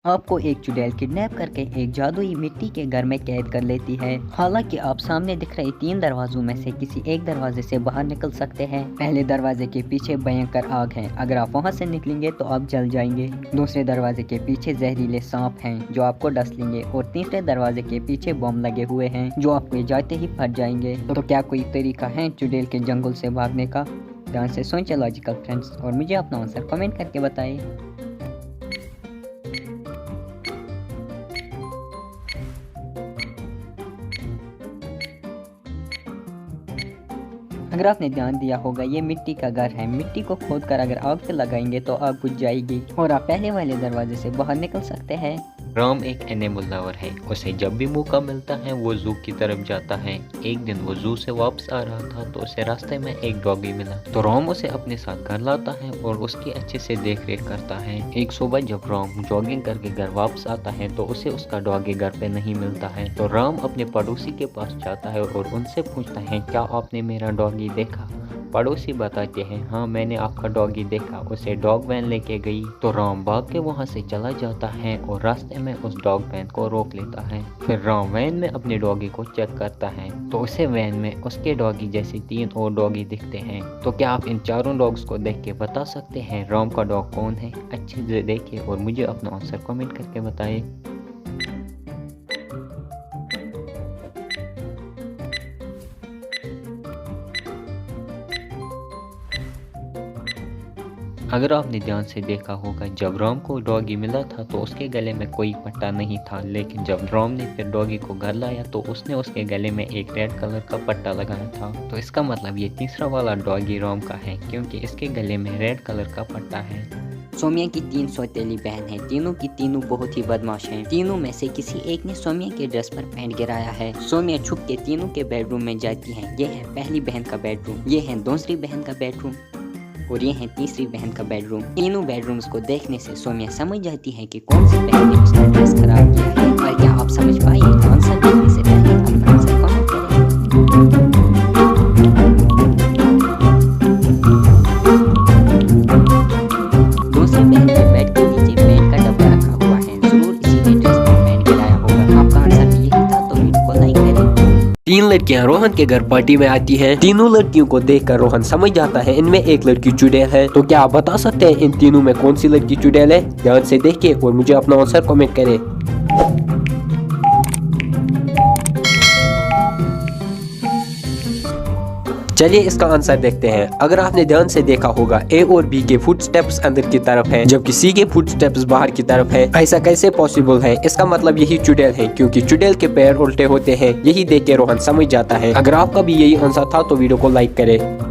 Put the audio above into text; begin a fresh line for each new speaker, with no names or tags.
आपको एक चुड़ैल किडनैप करके एक जादुई मिट्टी के घर में कैद कर लेती है। हालांकि आप सामने दिख रहे 3 दरवाजों में से किसी एक दरवाजे से बाहर निकल सकते हैं। पहले दरवाजे के पीछे भयंकर आग है, अगर आप वहां से निकलेंगे तो आप जल जाएंगे। दूसरे दरवाजे के पीछे जहरीले सांप हैं जो आपको डस लेंगे और तीसरे दरवाजे के पीछे बम लगे हुए हैं जो आपको जाते ही फट जाएंगे। तो क्या कोई तरीका है चुड़ैल के जंगल से भागने का? ध्यान से सोचें लॉजिकल फ्रेंड्स और मुझे अपना आंसर कमेंट करके बताएं। अगर आपने ध्यान दिया होगा ये मिट्टी का घर है। मिट्टी को खोदकर अगर आग पे लगाएंगे तो आग बुझ जाएगी और आप पहले वाले दरवाजे से बाहर निकल सकते हैं।
राम एक एनिमल लवर है। उसे जब भी मौका मिलता है वो जू की तरफ जाता है। एक दिन वो जू से वापस आ रहा था तो उसे रास्ते में एक डॉगी मिला। तो राम उसे अपने साथ घर लाता है और उसकी अच्छे से देख रेख करता है। एक सुबह जब राम जॉगिंग करके घर वापस आता है तो उसे उसका डॉगी घर पे नहीं मिलता है। तो राम अपने पड़ोसी के पास जाता है और उनसे पूछता है, क्या आपने मेरा डॉगी देखा? पड़ोसी बताते हैं, हाँ मैंने आपका डॉगी देखा। उसे डॉग वैन लेके गई। तो राम भाग के वहाँ से चला जाता है और रास्ते में उस डॉग वैन को रोक लेता है। फिर राम वैन में अपने डॉगी को चेक करता है तो उसे वैन में उसके डॉगी जैसे 3 और डॉगी दिखते हैं। तो क्या आप इन चारों डॉग्स को देख के बता सकते हैं राम का डॉग कौन है? अच्छे से देखिए और मुझे अपना आंसर कमेंट करके बताइए। अगर आपने ध्यान से देखा होगा जब राम को डॉगी मिला था तो उसके गले में कोई पट्टा नहीं था, लेकिन जब राम ने फिर डॉगी को घर लाया तो उसने उसके गले में एक रेड कलर का पट्टा लगाया था। तो इसका मतलब ये तीसरा वाला डॉगी राम का है क्योंकि इसके गले में रेड कलर का पट्टा है।
सोमिया की 3 सौतेली बहन है। तीनों की तीनों बहुत ही बदमाश हैं। तीनों में से किसी एक ने सोमिया के ड्रेस पर पेंट गिराया है। सोमिया छुप के तीनों के बेडरूम में जाती है। ये है पहली बहन का बेडरूम, ये है दूसरी बहन का बेडरूम और ये है तीसरी बहन का बेडरूम। तीनों बेडरूम्स को देखने से सोमिया समझ जाती है कि कौन सी बहन ने उसका ड्रेस खराब किया है। और क्या आप समझ पाए? आंसर देखने से पहले अपना आंसर कमेंट करें। दूसरी बहन के बेड के नीचे पेंट का डब्बा रखा हुआ है। जरूर इसी ने ड्रेस पर पेंट गिराया होगा। आपका आंसर भी यही था तो वीडियो को लाइक करें।
3 लड़कियां रोहन के घर पार्टी में आती हैं। तीनों लड़कियों को देखकर रोहन समझ जाता है इनमें एक लड़की चुड़ैल है। तो क्या आप बता सकते हैं इन तीनों में कौन सी लड़की चुड़ैल है? ध्यान से देखिए और मुझे अपना आंसर कमेंट करें। चलिए इसका आंसर देखते हैं। अगर आपने ध्यान से देखा होगा ए और बी के फुटस्टेप्स अंदर की तरफ हैं, जबकि सी के फुटस्टेप्स बाहर की तरफ हैं। ऐसा कैसे पॉसिबल है? इसका मतलब यही चुड़ैल है क्योंकि चुड़ैल के पैर उल्टे होते हैं। यही देख के रोहन समझ जाता है। अगर आपका भी यही आंसर था तो वीडियो को लाइक करें।